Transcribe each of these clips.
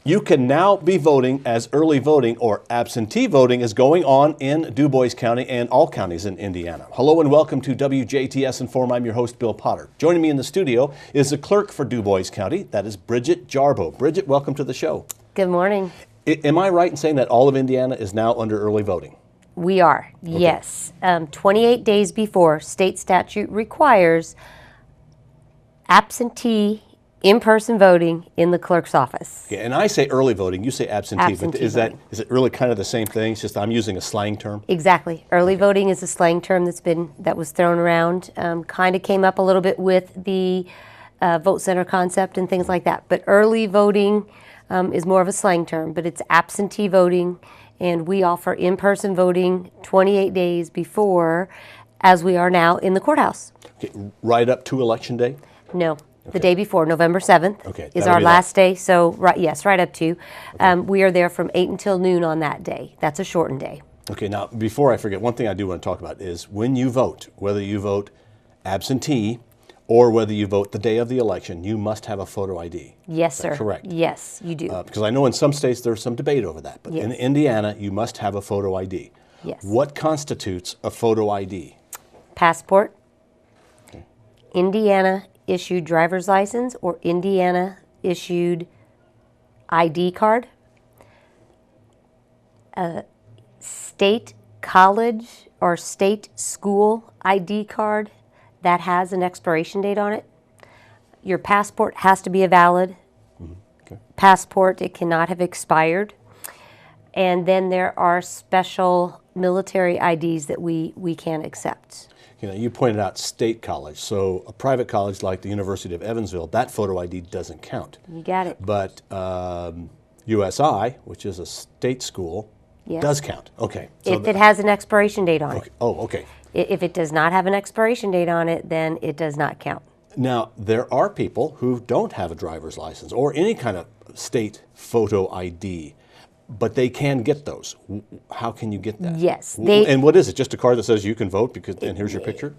You can now be voting as early voting or absentee voting is going on in Dubois County and all counties in Indiana. Hello and welcome to WJTS-Inform. I'm your host, Bill Potter. Joining me in the studio is the clerk for Dubois County. That is Bridgette Jarboe. Bridgette, welcome to the show. Good morning. Am I right in saying that all of Indiana is now under early voting? We are, okay. Yes. 28 days before, state statute requires absentee in-person voting in the clerk's office. Okay, and I say early voting, you say absentee, but is it really kind of the same thing? It's just I'm using a slang term? Exactly. Early voting is a slang term that was thrown around, kind of came up a little bit with the vote center concept and things like that. But early voting is more of a slang term, but it's absentee voting, and we offer in-person voting 28 days before, as we are now in the courthouse. Okay, right up to Election Day? No. The day before, November 7th, is our last day. So, right up to. We are there from 8 until noon on that day. That's a shortened day. Okay, now, before I forget, one thing I do want to talk about is when you vote, whether you vote absentee or whether you vote the day of the election, you must have a photo ID. Yes, sir. Correct? Yes, you do. Because I know in some states there's some debate over that, but in Indiana, you must have a photo ID. Yes. What constitutes a photo ID? Passport, Indiana issued driver's license or Indiana issued ID card, a state college or state school ID card that has an expiration date on it. Your passport has to be a valid passport. It cannot have expired. And then there are special military IDs that we can accept. You know, you pointed out state college, so a private college like the University of Evansville, that photo ID doesn't count. You got it. But USI, which is a state school, does count. Okay. So if it has an expiration date on it. Oh, okay. If it does not have an expiration date on it, then it does not count. Now, there are people who don't have a driver's license or any kind of state photo ID, but they can get those. How can you get that? Yes. And what is it? Just a card that says you can vote and here's your picture?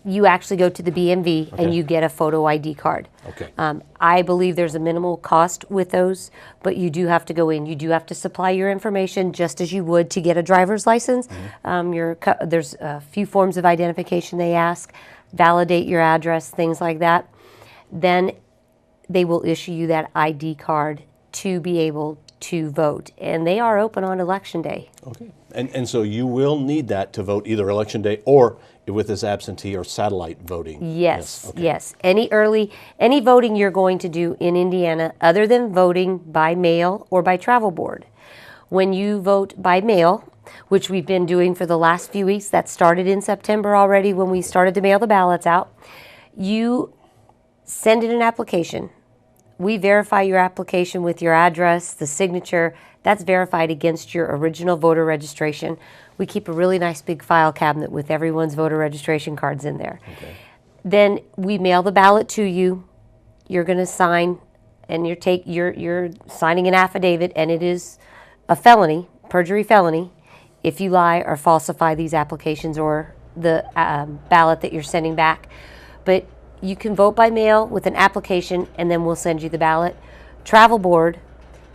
You actually go to the BMV and you get a photo ID card. Okay. I believe there's a minimal cost with those, but you do have to go in. You do have to supply your information just as you would to get a driver's license. There's a few forms of identification they ask, validate your address, things like that. Then they will issue you that ID card to be able to vote, and they are open on Election Day. Okay, and so you will need that to vote either Election Day or with this absentee or satellite voting. Yes, yes. Any voting you're going to do in Indiana other than voting by mail or by travel board. When you vote by mail, which we've been doing for the last few weeks, that started in September already when we started to mail the ballots out, you send in an application. We verify your application with your address, the signature. That's verified against your original voter registration. We keep a really nice big file cabinet with everyone's voter registration cards in there. Okay. Then we mail the ballot to you. You're going to sign, and you're signing an affidavit, and it is a felony, perjury felony, if you lie or falsify these applications or the ballot that you're sending back. But you can vote by mail with an application, and then we'll send you the ballot. Travel board,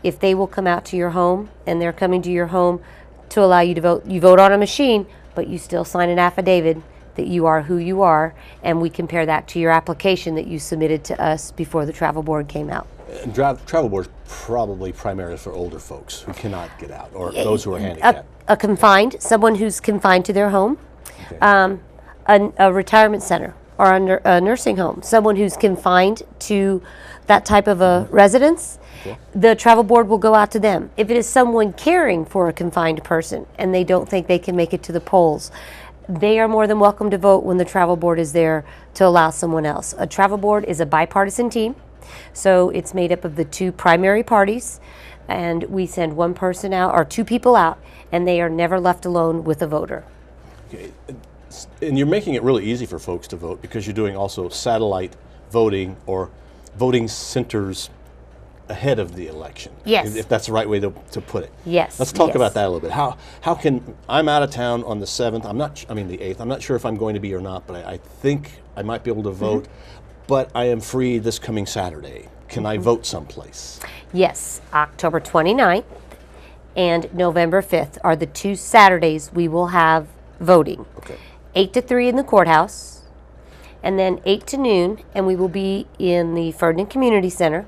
if they will come out to your home, and they're coming to your home to allow you to vote, you vote on a machine, but you still sign an affidavit that you are who you are, and we compare that to your application that you submitted to us before the travel board came out. And travel board is probably primarily for older folks who cannot get out, or those who are handicapped. Someone who's confined to their home, a retirement center, or a nursing home, someone who's confined to that type of a residence, the travel board will go out to them. If it is someone caring for a confined person and they don't think they can make it to the polls, they are more than welcome to vote when the travel board is there to allow someone else. A travel board is a bipartisan team, so it's made up of the two primary parties, and we send one person out or two people out, and they are never left alone with a voter. Okay. And you're making it really easy for folks to vote because you're doing also satellite voting or voting centers ahead of the election. Yes. If that's the right way to put it. Yes. Let's talk about that a little bit. How can, I'm out of town on the 7th, the 8th, I'm not sure if I'm going to be or not, but I think I might be able to vote, but I am free this coming Saturday. can I vote someplace? Yes, October 29th and November 5th are the 2 Saturdays we will have voting. Okay. 8 to 3 in the courthouse, and then 8 to noon, and we will be in the Ferdinand Community Center,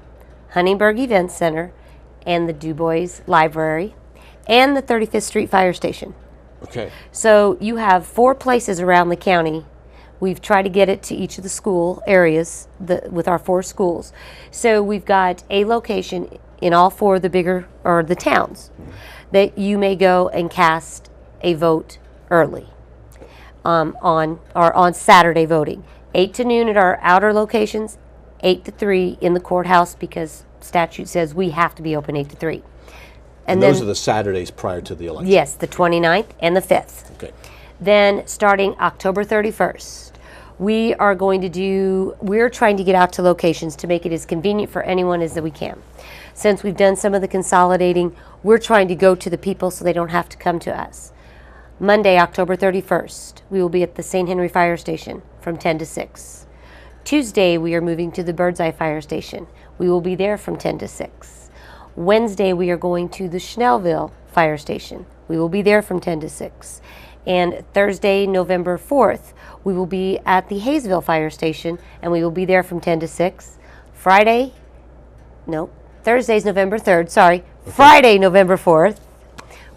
Huntingburg Event Center, and the Dubois Library, and the 35th Street Fire Station. Okay. So you have 4 places around the county. We've tried to get it to each of the school areas with our 4 schools. So we've got a location in all 4 of the bigger, or the towns, that you may go and cast a vote early on Saturday voting. 8 to noon at our outer locations, 8 to 3 in the courthouse, because statute says we have to be open 8 to 3. And those are the Saturdays prior to the election? Yes, the 29th and the 5th. Okay. Then starting October 31st, we're trying to get out to locations to make it as convenient for anyone as we can. Since we've done some of the consolidating, we're trying to go to the people so they don't have to come to us. Monday, October 31st, we will be at the St. Henry Fire Station from 10 to 6. Tuesday, we are moving to the Birdseye Fire Station. We will be there from 10 to 6. Wednesday, we are going to the Schnellville Fire Station. We will be there from 10 to 6. And Thursday, November 4th, we will be at the Hayesville Fire Station, and we will be there from 10 to 6. Thursday's November 3rd, sorry. Okay. Friday, November 4th,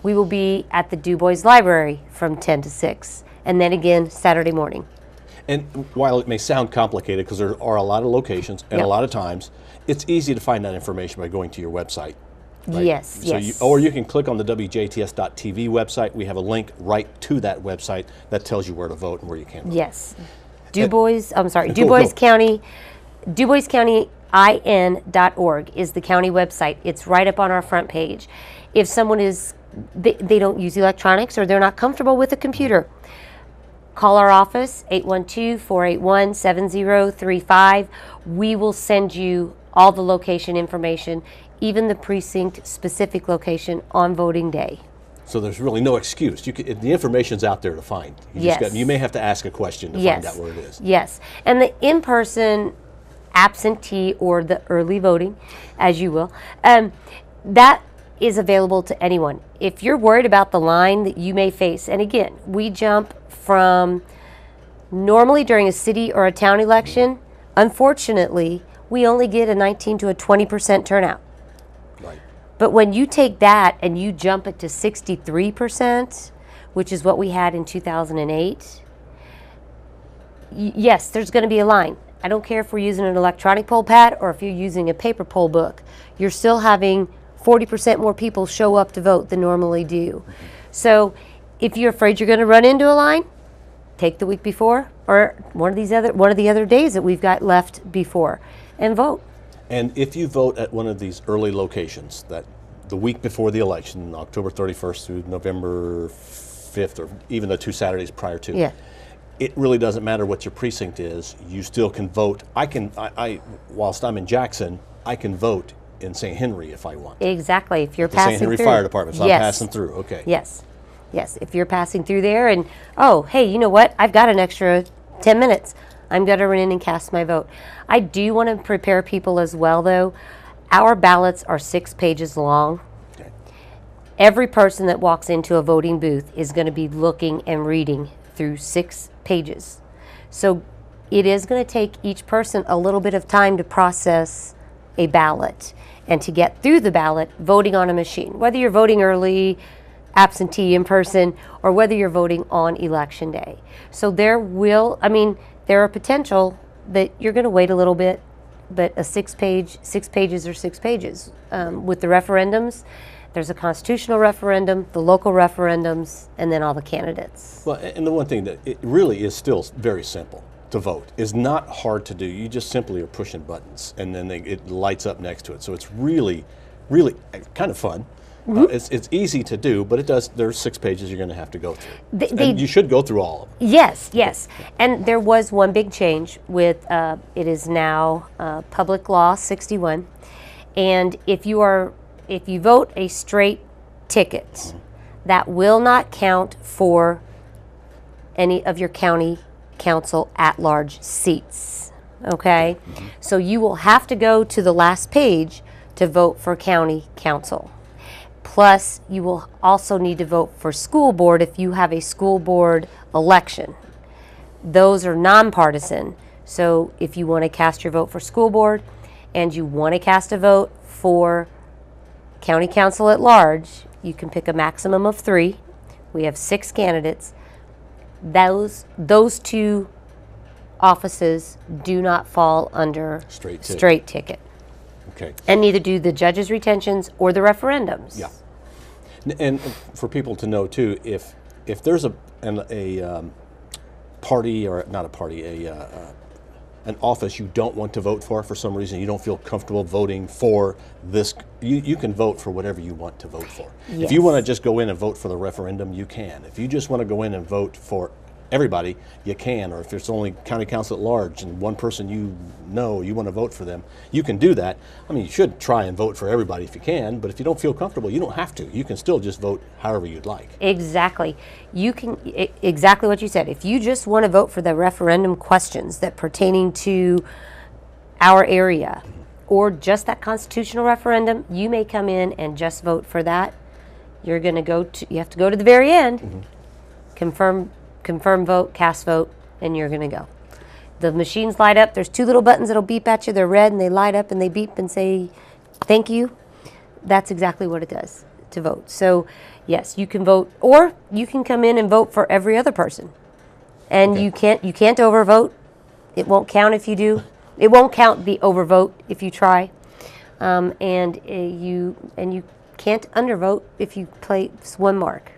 we will be at the Dubois Library from 10 to 6. And then again, Saturday morning. And while it may sound complicated, because there are a lot of locations and a lot of times, it's easy to find that information by going to your website. Right? Yes, so yes. Or you can click on the WJTS.TV website. We have a link right to that website that tells you where to vote and where you can't vote. Yes. Dubois County, Dubois County in.org is the county website. It's right up on our front page. If someone they don't use electronics or they're not comfortable with a computer, call our office, 812-481-7035. We will send you all the location information, even the precinct-specific location on voting day. So there's really no excuse. The information's out there to find. You may have to ask a question to find out where it is. Yes. And the in-person absentee or the early voting, as you will, that is available to anyone. If you're worried about the line that you may face, and again, we jump from normally during a city or a town election, unfortunately, we only get a 19 to a 20% turnout. Right. But when you take that and you jump it to 63%, which is what we had in 2008, yes, there's going to be a line. I don't care if we're using an electronic poll pad or if you're using a paper poll book. You're still having 40% more people show up to vote than normally do. So if you're afraid you're going to run into a line, take the week before or one of the other days that we've got left before and vote. And if you vote at one of these early locations, that the week before the election, October 31st through November 5th, or even the 2 Saturdays prior to, it really doesn't matter what your precinct is. You still can vote. Whilst I'm in Jackson, I can vote in St. Henry if I want. Exactly. If you're the passing St. Henry through. Fire Department, so I'm passing through. Okay. Yes. Yes. If you're passing through there and, oh, hey, you know what? I've got an extra 10 minutes. I'm going to run in and cast my vote. I do want to prepare people as well, though. Our ballots are 6 pages long. Okay. Every person that walks into a voting booth is going to be looking and reading through 6 pages. So it is going to take each person a little bit of time to process a ballot and to get through the ballot voting on a machine, whether you're voting early, absentee, in person, or whether you're voting on election day. So there are potential that you're going to wait a little bit, but a 6 pages are 6 pages. With the referendums, there's a constitutional referendum, the local referendums, and then all the candidates. Well, and the one thing that it really is still very simple to vote. It's not hard to do. You just simply are pushing buttons, and then it lights up next to it. So it's really, really kind of fun. Mm-hmm. It's easy to do, but there's 6 pages you're going to have to go through. And you should go through all of them. Yes, yes. And there was one big change with, it is now Public Law 61. And if you vote a straight ticket, that will not count for any of your county council at-large seats. okay? So you will have to go to the last page to vote for county council. Plus, you will also need to vote for school board if you have a school board election. Those are nonpartisan. So if you want to cast your vote for school board and you want to cast a vote for county council at large, you can pick a maximum of 3. We have 6 candidates. Those 2 offices do not fall under straight ticket. Okay. And neither do the judges' retentions or the referendums. Yeah. And for people to know too, if there's a party, or not a party, an office you don't want to vote for some reason, you don't feel comfortable voting for this, you can vote for whatever you want to vote for. Yes. If you want to just go in and vote for the referendum, you can. If you just want to go in and vote for everybody, you can. Or if it's only county council at large and one person you want to vote for them, you can do that. I mean, you should try and vote for everybody if you can, but if you don't feel comfortable, you don't have to. You can still just vote however you'd like. Exactly. You can, exactly what you said. If you just want to vote for the referendum questions that pertaining to our area, or just that constitutional referendum, you may come in and just vote for that. You're going to you have to go to the very end, confirm vote, cast vote, and you're going to go. The machines light up. There's 2 little buttons that'll beep at you. They're red, and they light up, and they beep and say, thank you. That's exactly what it does to vote. So, yes, you can vote, or you can come in and vote for every other person. And you can't overvote. It won't count if you do. It won't count the overvote if you try. And you can't undervote if you place 1 mark.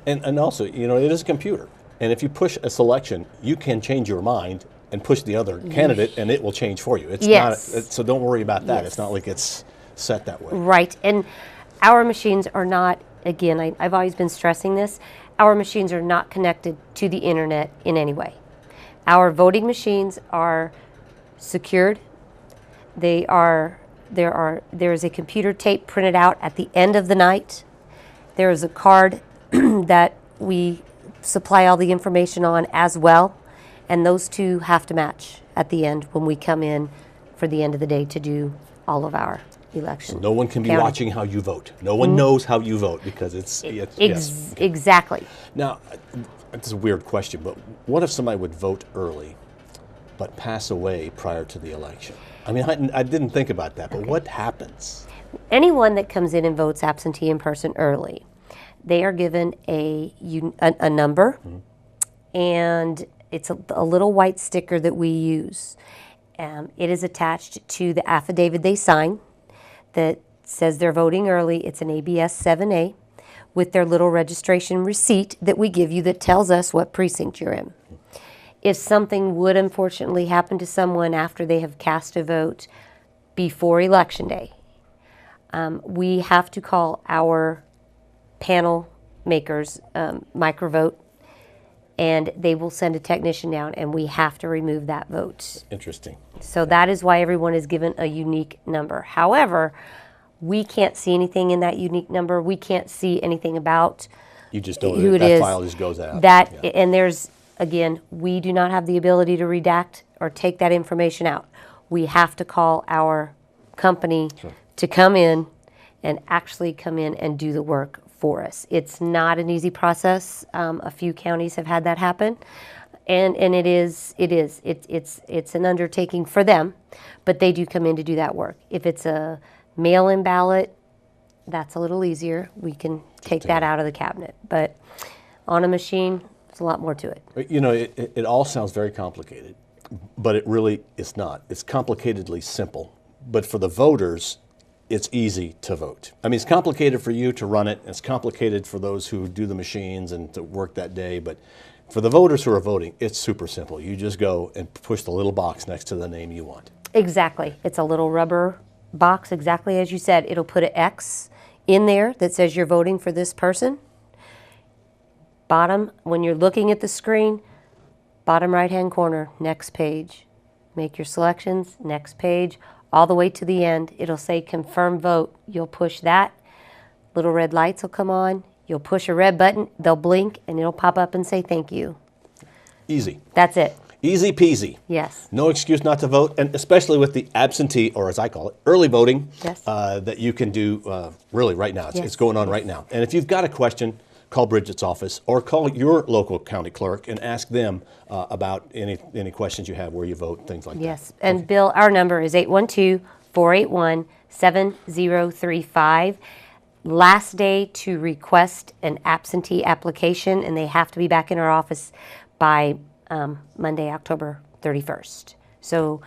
And also, it is a computer. And if you push a selection, you can change your mind and push the other candidate, and it will change for you. It's not. So don't worry about that. It's not like it's set that way. Right. And our machines are not, again, I've always been stressing this, our machines are not connected to the internet in any way. Our voting machines are secured. There is a computer tape printed out at the end of the night. There is a card that we supply all the information on as well, and those 2 have to match at the end when we come in for the end of the day to do all of our elections. So no one can be watching how you vote. No one knows how you vote because it's yes. Okay. Exactly. Now, it's a weird question, but what if somebody would vote early but pass away prior to the election? I mean, I didn't think about that, but what happens? Anyone that comes in and votes absentee in person early, they are given a number, and it's a little white sticker that we use. It is attached to the affidavit they sign that says they're voting early. It's an ABS 7A with their little registration receipt that we give you that tells us what precinct you're in. If something would unfortunately happen to someone after they have cast a vote before Election Day, we have to call our panel makers, microvote, and they will send a technician down, and we have to remove that vote. Interesting. So that is why everyone is given a unique number. However, we can't see anything in that unique number. We can't see anything about you just don't, who it that is. file just goes out. And there's, again, we do not have the ability to redact or take that information out. We have to call our company to come in and actually come in and do the work for us. It's not an easy process. A few counties have had that happen, and it's an undertaking for them, but they do come in to do that work. If it's a mail-in ballot, that's a little easier. We can take that out of the cabinet, but on a machine, there's a lot more to it. It all sounds very complicated, but it really is not. It's complicatedly simple, but for the voters, it's easy to vote. I mean, it's complicated for you to run it. It's complicated for those who do the machines and to work that day. But for the voters who are voting, it's super simple. You just go and push the little box next to the name you want. Exactly. It's a little rubber box, exactly as you said. It'll put an X in there that says you're voting for this person. Bottom, when you're looking at the screen, bottom right-hand corner, next page. Make your selections, next page. All the way to the end, it'll say confirm vote. You'll push that. Little red lights will come on. You'll push a red button. They'll blink, and it'll pop up and say thank you. Easy. That's it. Easy peasy. Yes. No excuse not to vote, and especially with the absentee, or as I call it, early voting, Yes. that you can do really right now. It's, Yes. it's going on right now. And if you've got a question, call Bridgette's office or call your local county clerk and ask them about any questions you have, where you vote, things like that. Yes. And Bill, our number is 812-481-7035. Last day to request an absentee application, and they have to be back in our office by Monday, October 31st. So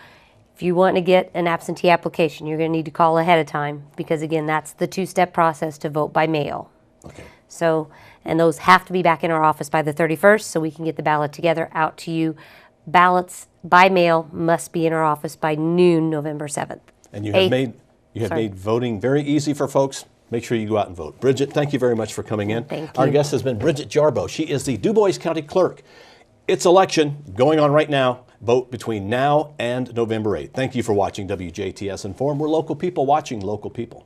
if you want to get an absentee application, you're going to need to call ahead of time because, again, that's the two-step process to vote by mail. Okay. So, and those have to be back in our office by the 31st so we can get the ballot together out to you. Ballots by mail must be in our office by noon, November 7th. And you have made voting very easy for folks. Make sure you go out and vote. Bridgette, thank you very much for coming in. Thank Our you. guest has been Bridgette Jarboe. She is the Dubois County Clerk. It's election going on right now. Vote between now and November 8th. Thank you for watching WJTS Inform. We're local people watching local people.